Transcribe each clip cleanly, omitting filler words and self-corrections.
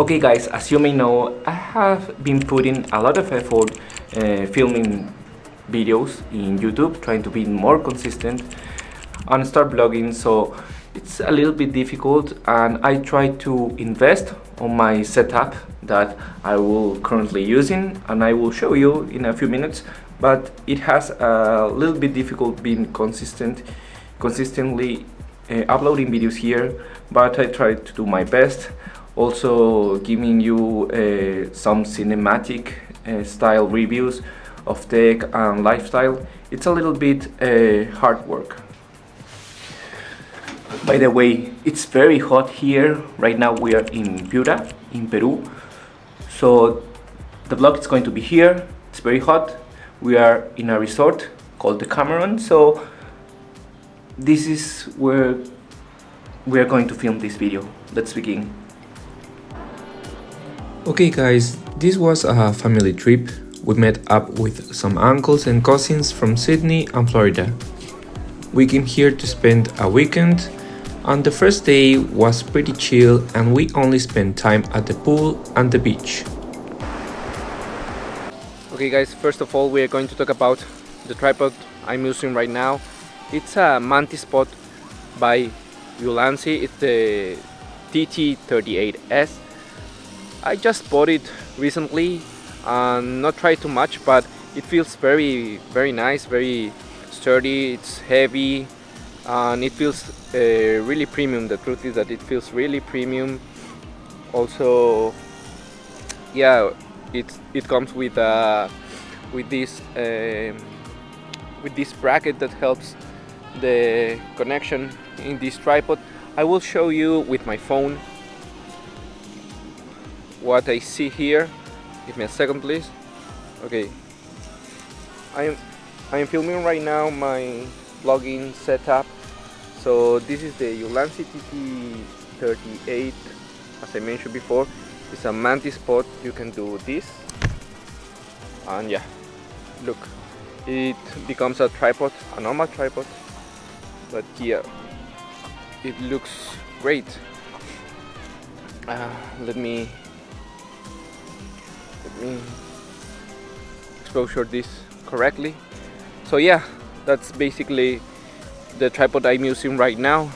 Okay guys, as you may know, I have been putting a lot of effort filming videos in YouTube, trying to be more consistent and start blogging, so it's a little bit difficult, and I try to invest on my setup that I will currently using, and I will show you in a few minutes, but it has a little bit difficult being consistently uploading videos here, but I try to do my best. Also giving you some cinematic style reviews of tech and lifestyle. It's a little bit hard work. By the way, it's very hot here. Right now we are in Piura, in Peru. So the vlog is going to be here. It's very hot. We are in a resort called the Cameron. So this is where we are going to film this video. Let's begin. Okay guys, this was a family trip. We met up with some uncles and cousins from Sydney and Florida. We came here to spend a weekend, and the first day was pretty chill and we only spent time at the pool and the beach. Okay guys, first of all we are going to talk about the tripod I'm using right now. It's a Mantis Spot by Ulanzi. It's the TT38S. I just bought it recently and not tried too much, but it feels very nice, very sturdy. It's heavy and it feels really premium. The truth is that it feels really premium. Also, yeah, it comes with this bracket that helps the connection in this tripod. I will show you with my phone what I see here. Give me a second please. Okay, I am filming right now my vlogging setup. So this is the Ulanzi TT38, as I mentioned before. It's a Mantis Spot. You can do this, and yeah, look, it becomes a tripod, a normal tripod, but yeah, it looks great. Let me exposure this correctly. So yeah, that's basically the tripod I'm using right now,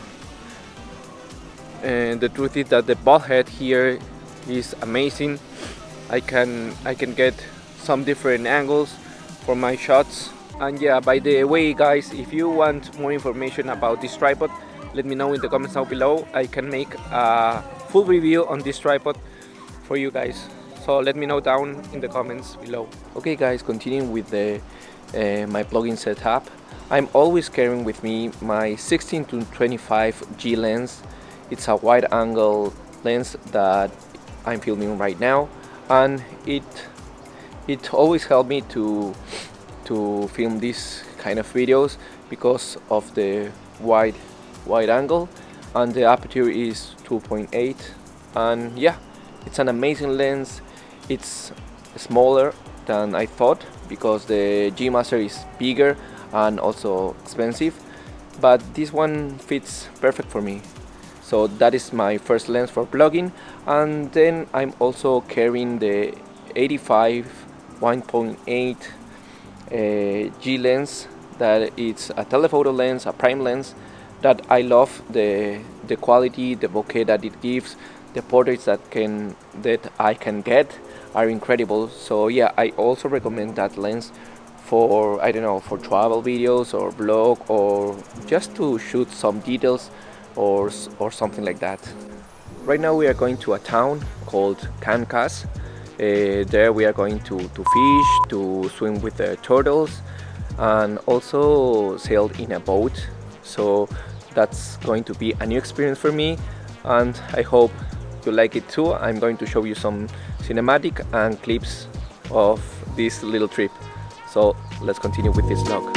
and the truth is that the ball head here is amazing. I can get some different angles for my shots. And yeah, by the way guys, if you want more information about this tripod, let me know in the comments down below. I can make a full review on this tripod for you guys. So let me know down in the comments below. Okay guys, continuing with the my vlogging setup. I'm always carrying with me my 16-25 G lens. It's a wide angle lens that I'm filming right now, and it always helped me to film these kind of videos because of the wide angle, and the aperture is 2.8, and yeah, it's an amazing lens. It's smaller than I thought because the G Master is bigger and also expensive, but this one fits perfect for me. So that is my first lens for vlogging, and then I'm also carrying the 85 1.8 G lens, that it's a telephoto lens, a prime lens, that I love the quality, the bokeh that it gives. The portraits that I can get are incredible. So yeah, I also recommend that lens for, I don't know, for travel videos or vlog, or just to shoot some details or something like that. Right now we are going to a town called Cancas. There we are going to fish, to swim with the turtles, and also sail in a boat. So that's going to be a new experience for me, and I hope you like it too. I'm going to show you some cinematic and clips of this little trip. So let's continue with this vlog.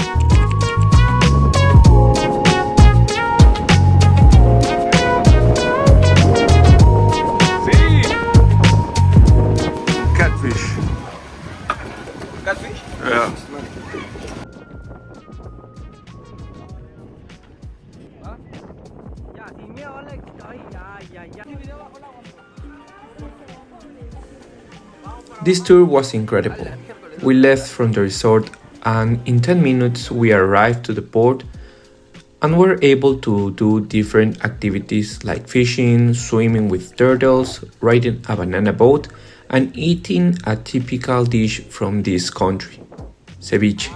Catfish. Catfish? Yeah. This tour was incredible. We left from the resort and in 10 minutes we arrived to the port and were able to do different activities like fishing, swimming with turtles, riding a banana boat, and eating a typical dish from this country, ceviche,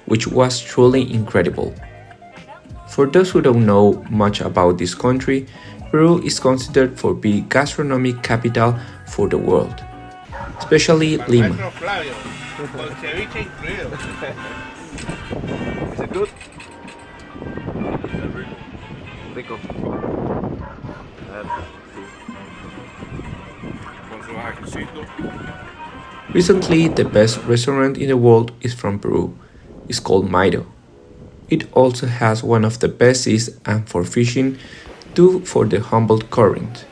which was truly incredible. For those who don't know much about this country, Peru is considered for being gastronomic capital for the world, especially Lima. Is it good? Rico. Recently, the best restaurant in the world is from Peru. It's called Maido. It also has one of the best seas and for fishing due for the Humboldt Current,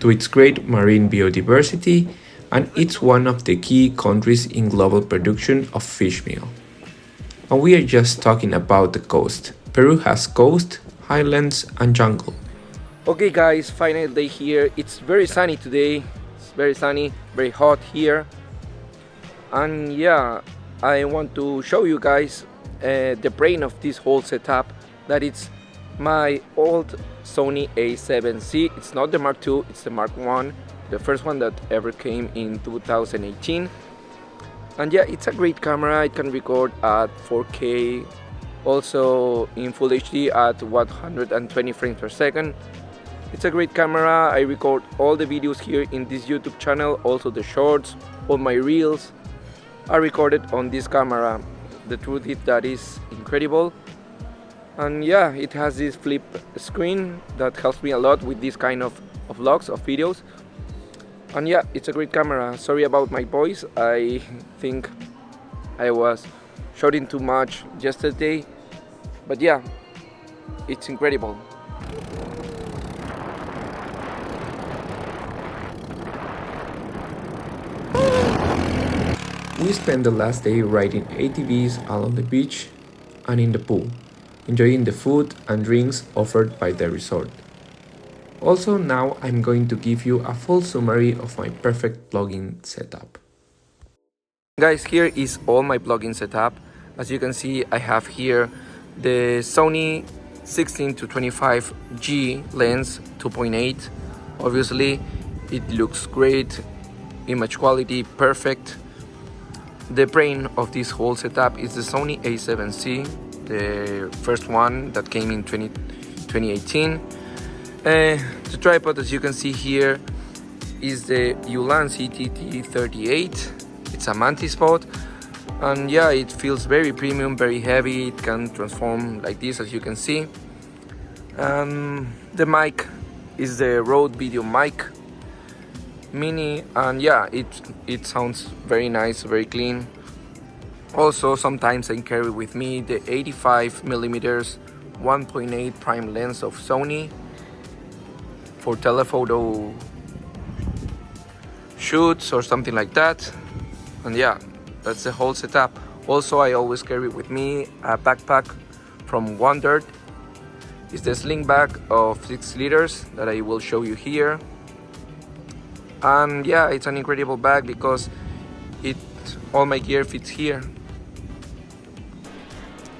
to its great marine biodiversity, and it's one of the key countries in global production of fish meal. And we are just talking about the coast. Peru has coast, highlands, and jungle. Okay guys, final day here. It's very sunny today. It's very sunny, very hot here. And yeah, I want to show you guys the brain of this whole setup. That it's my old Sony A7C. It's not the Mark II, it's the Mark I, the first one that ever came in 2018. And yeah, it's a great camera. It can record at 4K, also in Full HD at 120 frames per second. It's a great camera. I record all the videos here in this YouTube channel, also the shorts, all my reels are recorded on this camera. The truth is that is incredible. And yeah, it has this flip screen that helps me a lot with this kind of vlogs, of videos. And yeah, it's a great camera. Sorry about my voice. I think I was shouting too much yesterday. But yeah, it's incredible. We spent the last day riding ATVs along the beach and in the pool, enjoying the food and drinks offered by the resort. Also, now I'm going to give you a full summary of my perfect vlogging setup. Guys, here is all my vlogging setup. As you can see, I have here the Sony 16-25G lens 2.8. Obviously, it looks great, image quality perfect. The brain of this whole setup is the Sony A7C, the first one that came in 2018. The tripod, as you can see here, is the Ulan CTT38. It's a Mantis pod, and yeah, it feels very premium, very heavy. It can transform like this, as you can see. The mic is the Rode Video Mic Mini, and yeah, it sounds very nice, very clean. Also, sometimes I carry with me the 85mm 1.8 prime lens of Sony for telephoto shoots or something like that. And yeah, that's the whole setup. Also, I always carry with me a backpack from Wonder. It's the sling bag of 6 liters that I will show you here. And yeah, it's an incredible bag because all my gear fits here.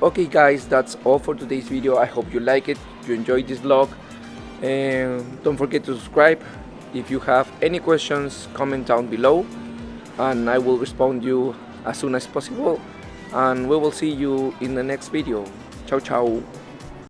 Okay guys, that's all for today's video. I hope you like it, you enjoyed this vlog, and don't forget to subscribe. If you have any questions, comment down below and I will respond you as soon as possible, and we will see you in the next video. Ciao ciao.